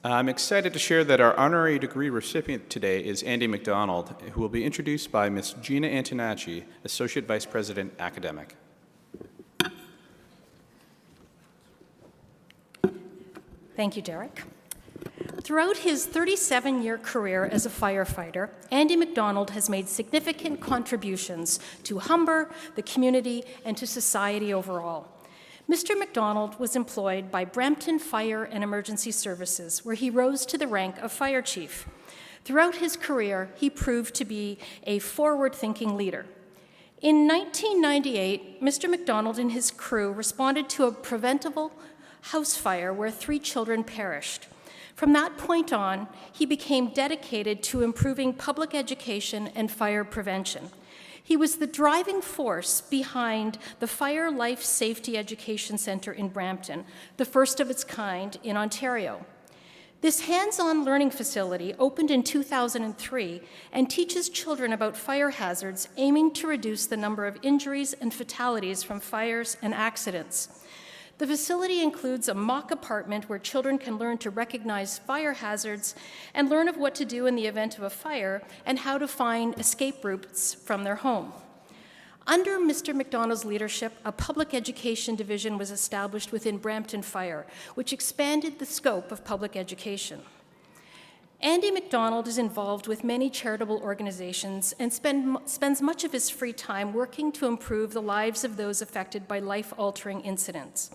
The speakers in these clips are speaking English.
I'm excited to share that our honorary degree recipient today is Andy MacDonald, who will be introduced by Ms. Gina Antonacci, Associate Vice President, Academic. Thank you, Derek. Throughout his 37-year career as a firefighter, Andy MacDonald has made significant contributions to Humber, the community, and to society overall. Mr. MacDonald was employed by Brampton Fire and Emergency Services, where he rose to the rank of fire chief. Throughout his career, he proved to be a forward-thinking leader. In 1998, Mr. MacDonald and his crew responded to a preventable house fire where 3 children perished. From that point on, he became dedicated to improving public education and fire prevention. He was the driving force behind the Fire Life Safety Education Centre in Brampton, the first of its kind in Ontario. This hands-on learning facility opened in 2003 and teaches children about fire hazards, aiming to reduce the number of injuries and fatalities from fires and accidents. The facility includes a mock apartment where children can learn to recognize fire hazards and learn of what to do in the event of a fire and how to find escape routes from their home. Under Mr. MacDonald's leadership, a public education division was established within Brampton Fire, which expanded the scope of public education. Andy MacDonald is involved with many charitable organizations and spends much of his free time working to improve the lives of those affected by life-altering incidents.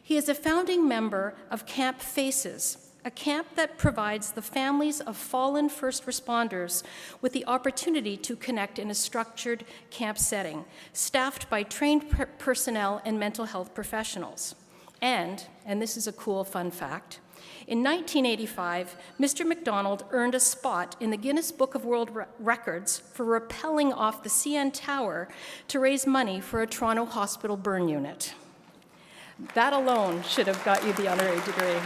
He is a founding member of Camp Faces, a camp that provides the families of fallen first responders with the opportunity to connect in a structured camp setting, staffed by trained personnel and mental health professionals. And this is a cool fun fact, in 1985, Mr. MacDonald earned a spot in the Guinness Book of World Records for rappelling off the CN Tower to raise money for a Toronto hospital burn unit. That alone should have got you the honorary degree.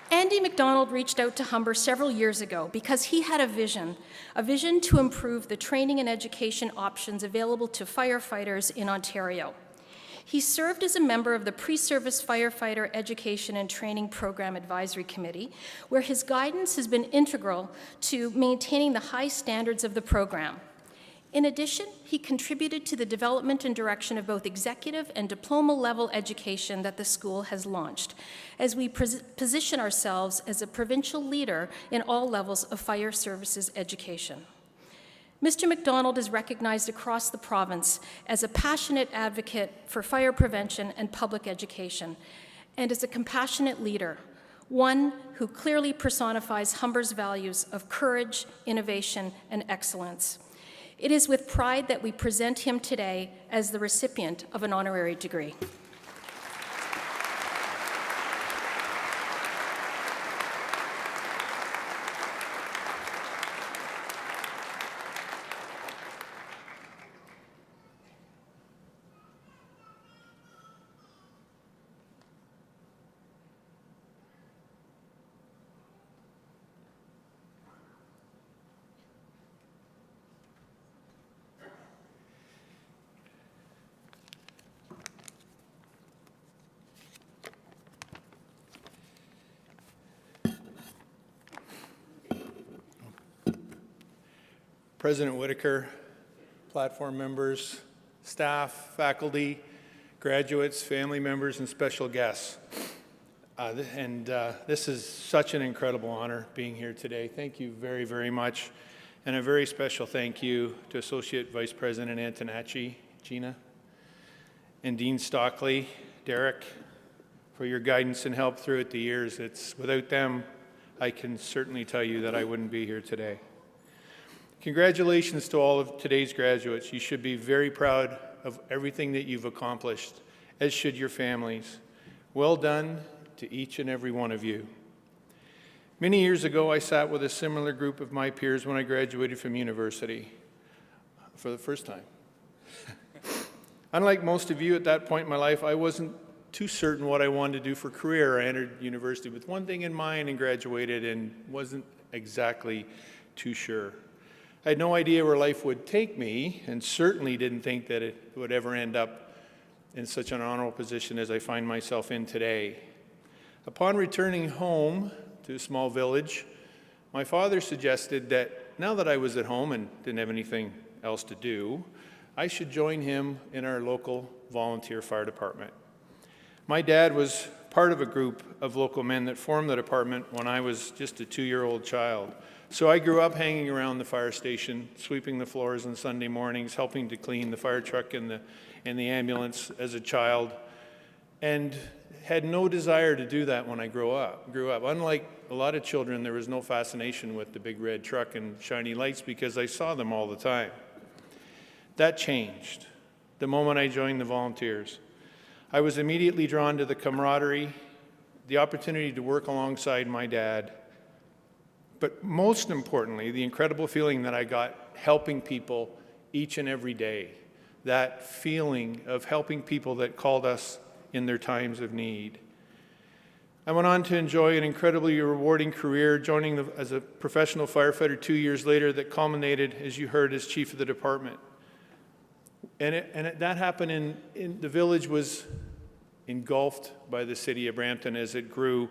Andy MacDonald reached out to Humber several years ago because he had a vision to improve the training and education options available to firefighters in Ontario. He served as a member of the Pre-Service Firefighter Education and Training Program Advisory Committee, where his guidance has been integral to maintaining the high standards of the program. In addition, he contributed to the development and direction of both executive and diploma-level education that the school has launched, as we position ourselves as a provincial leader in all levels of fire services education. Mr. MacDonald is recognized across the province as a passionate advocate for fire prevention and public education, and as a compassionate leader, one who clearly personifies Humber's values of courage, innovation, and excellence. It is with pride that we present him today as the recipient of an honorary degree. President Whitaker, platform members, staff, faculty, graduates, family members, and special guests. This is such an incredible honor being here today. Thank you very, very much. And a very special thank you to Associate Vice President Antonacci, Gina, and Dean Stockley, Derek, for your guidance and help throughout the years. Without them, I can certainly tell you that I wouldn't be here today. Congratulations to all of today's graduates. You should be very proud of everything that you've accomplished, as should your families. Well done to each and every one of you. Many years ago, I sat with a similar group of my peers when I graduated from university for the first time. Unlike most of you at that point in my life, I wasn't too certain what I wanted to do for career. I entered university with one thing in mind and graduated and wasn't exactly too sure. I had no idea where life would take me and certainly didn't think that it would ever end up in such an honorable position as I find myself in today. Upon returning home to a small village, my father suggested that now that I was at home and didn't have anything else to do, I should join him in our local volunteer fire department. My dad was part of a group of local men that formed the department when I was just a 2-year-old child. So I grew up hanging around the fire station, sweeping the floors on Sunday mornings, helping to clean the fire truck and the ambulance as a child, and had no desire to do that when I grew up. Unlike a lot of children, there was no fascination with the big red truck and shiny lights because I saw them all the time. That changed the moment I joined the volunteers. I was immediately drawn to the camaraderie, the opportunity to work alongside my dad, but most importantly, the incredible feeling that I got helping people each and every day, that feeling of helping people that called us in their times of need. I went on to enjoy an incredibly rewarding career, joining as a professional firefighter 2 years later that culminated, as you heard, as chief of the department. That happened in the village was engulfed by the city of Brampton as it grew.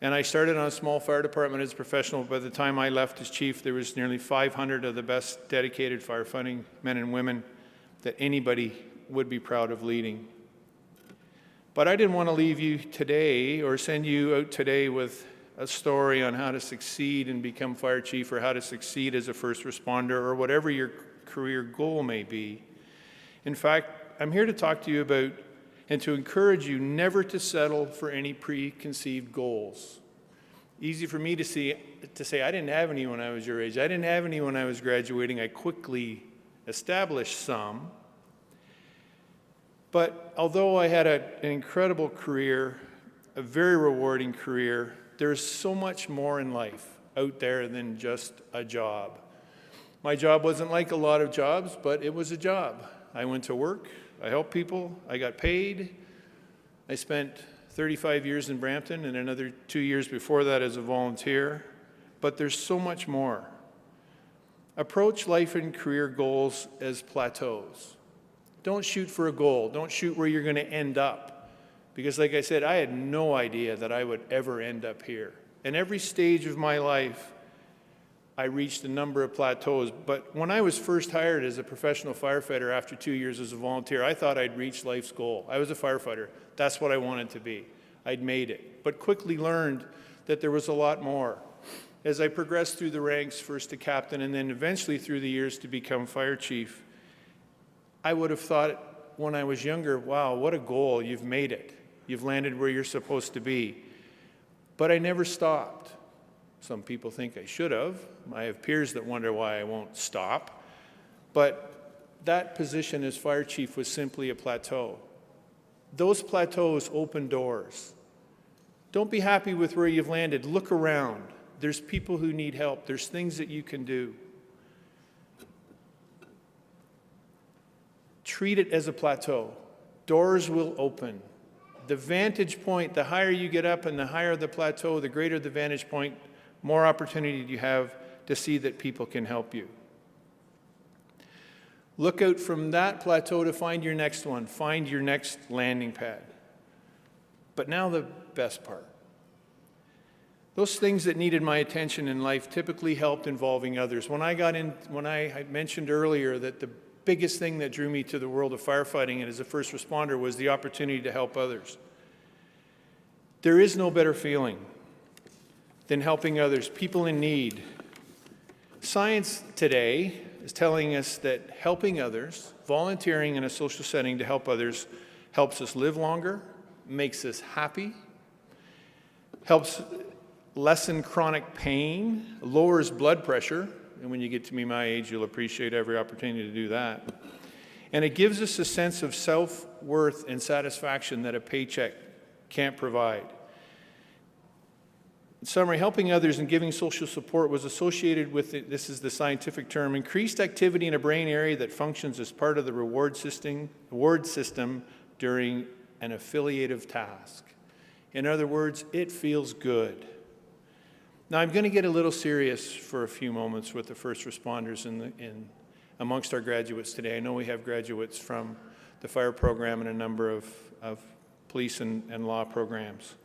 And I started on a small fire department as a professional. By the time I left as chief, there was nearly 500 of the best dedicated firefighting men and women that anybody would be proud of leading. But I didn't want to leave you today or send you out today with a story on how to succeed and become fire chief or how to succeed as a first responder or whatever your career goal may be. In fact, I'm here to talk to you about and to encourage you never to settle for any preconceived goals. Easy for me to say, I didn't have any when I was your age. I didn't have any when I was graduating. I quickly established some. But although I had an incredible career, a very rewarding career, there's so much more in life out there than just a job. My job wasn't like a lot of jobs, but it was a job. I went to work, I helped people, I got paid. I spent 35 years in Brampton and another 2 years before that as a volunteer, but there's so much more. Approach life and career goals as plateaus. Don't shoot for a goal. Don't shoot where you're going to end up. Because like I said, I had no idea that I would ever end up here. And every stage of my life, I reached a number of plateaus. But when I was first hired as a professional firefighter after 2 years as a volunteer, I thought I'd reached life's goal. I was a firefighter. That's what I wanted to be. I'd made it. But quickly learned that there was a lot more. As I progressed through the ranks, first to captain and then eventually through the years to become fire chief, I would have thought when I was younger, wow, what a goal, you've made it. You've landed where you're supposed to be. But I never stopped. Some people think I should have. I have peers that wonder why I won't stop. But that position as fire chief was simply a plateau. Those plateaus open doors. Don't be happy with where you've landed. Look around. There's people who need help. There's things that you can do. Treat it as a plateau. Doors will open. The vantage point, the higher you get up and the higher the plateau, the greater the vantage point, more opportunity you have to see that people can help you. Look out from that plateau to find your next one. Find your next landing pad. But now the best part. Those things that needed my attention in life typically helped involving others. When I mentioned earlier that the biggest thing that drew me to the world of firefighting and as a first responder was the opportunity to help others. There is no better feeling than helping others, people in need. Science today is telling us that helping others, volunteering in a social setting to help others, helps us live longer, makes us happy, helps lessen chronic pain, lowers blood pressure, and when you get to be my age, you'll appreciate every opportunity to do that. And it gives us a sense of self-worth and satisfaction that a paycheck can't provide. In summary, helping others and giving social support was associated with, this is the scientific term, increased activity in a brain area that functions as part of the reward system during an affiliative task. In other words, it feels good. Now, I'm going to get a little serious for a few moments with the first responders amongst our graduates today. I know we have graduates from the fire program and a number of police and law programs.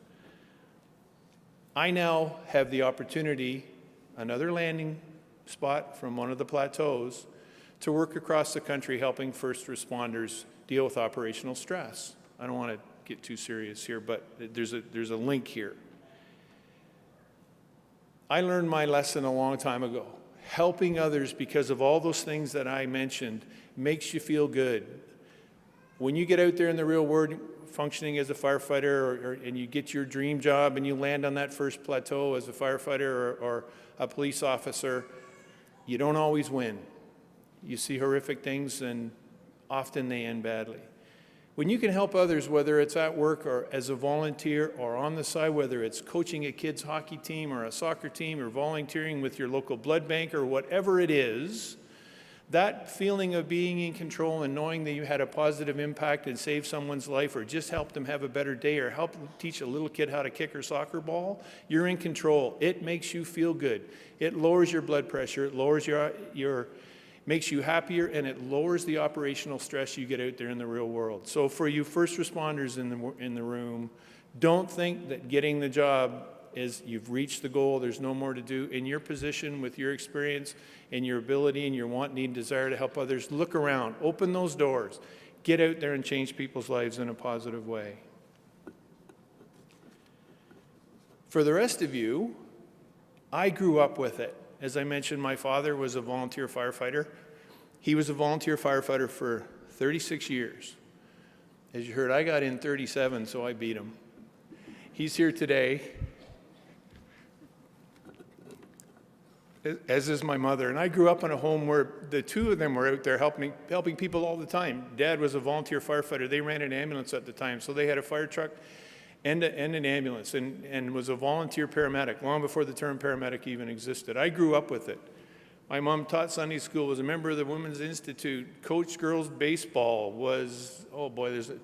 I now have the opportunity, another landing spot from one of the plateaus, to work across the country helping first responders deal with operational stress. I don't want to get too serious here, but there's a link here. I learned my lesson a long time ago. Helping others because of all those things that I mentioned makes you feel good. When you get out there in the real world functioning as a firefighter and you get your dream job and you land on that first plateau as a firefighter or a police officer, you don't always win. You see horrific things and often they end badly. When you can help others, whether it's at work or as a volunteer or on the side, whether it's coaching a kid's hockey team or a soccer team or volunteering with your local blood bank or whatever it is, that feeling of being in control and knowing that you had a positive impact and saved someone's life or just helped them have a better day or helped teach a little kid how to kick her soccer ball, you're in control. It makes you feel good. It lowers your blood pressure. It lowers makes you happier, and it lowers the operational stress you get out there in the real world. So for you first responders in the room, don't think that getting the job is you've reached the goal, there's no more to do. In your position, with your experience and your ability and your want, need, and desire to help others, look around, open those doors, get out there and change people's lives in a positive way. For the rest of you, I grew up with it. As I mentioned, my father was a volunteer firefighter. He was a volunteer firefighter for 36 years. As you heard, I got in 37, so I beat him. He's here today, as is my mother. And I grew up in a home where the two of them were out there helping people all the time. Dad was a volunteer firefighter. They ran an ambulance at the time, so they had a fire truck and an ambulance, and was a volunteer paramedic long before the term paramedic even existed. I grew up with it. My mom taught Sunday school, was a member of the Women's Institute, coached girls baseball,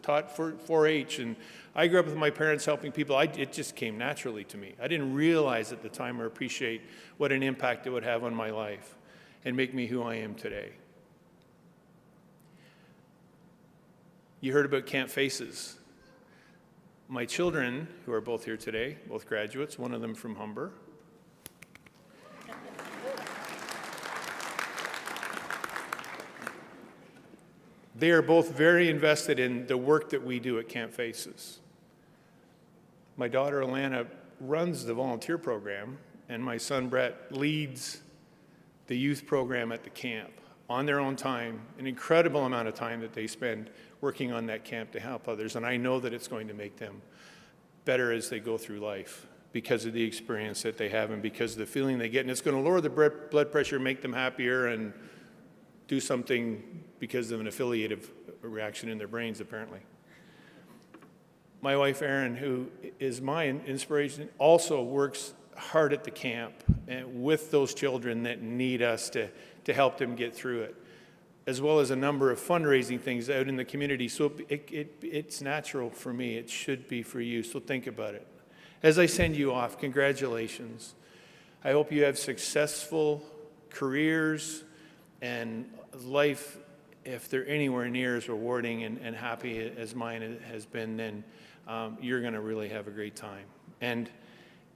taught 4-H, and I grew up with my parents helping people. It just came naturally to me. I didn't realize at the time or appreciate what an impact it would have on my life and make me who I am today. You heard about Camp Faces. My children, who are both here today, both graduates, one of them from Humber. They are both very invested in the work that we do at Camp Faces. My daughter Alana runs the volunteer program, and my son Brett leads the youth program at the camp on their own time, an incredible amount of time that they spend working on that camp to help others. And I know that it's going to make them better as they go through life because of the experience that they have and because of the feeling they get. And it's going to lower the blood pressure, make them happier, and do something because of an affiliative reaction in their brains, apparently. My wife, Erin, who is my inspiration, also works hard at the camp and with those children that need us to help them get through it, as well as a number of fundraising things out in the community. So it's natural for me. It should be for you. So think about it. As I send you off, congratulations. I hope you have successful careers and life. If they're anywhere near as rewarding and happy as mine has been, then you're going to really have a great time. And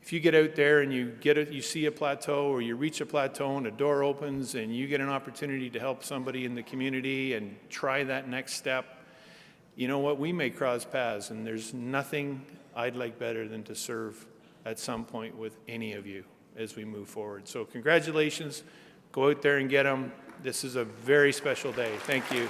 if you get out there and you see a plateau or you reach a plateau and a door opens and you get an opportunity to help somebody in the community and try that next step, you know what? We may cross paths, and there's nothing I'd like better than to serve at some point with any of you as we move forward. So congratulations. Go out there and get them. This is a very special day. Thank you.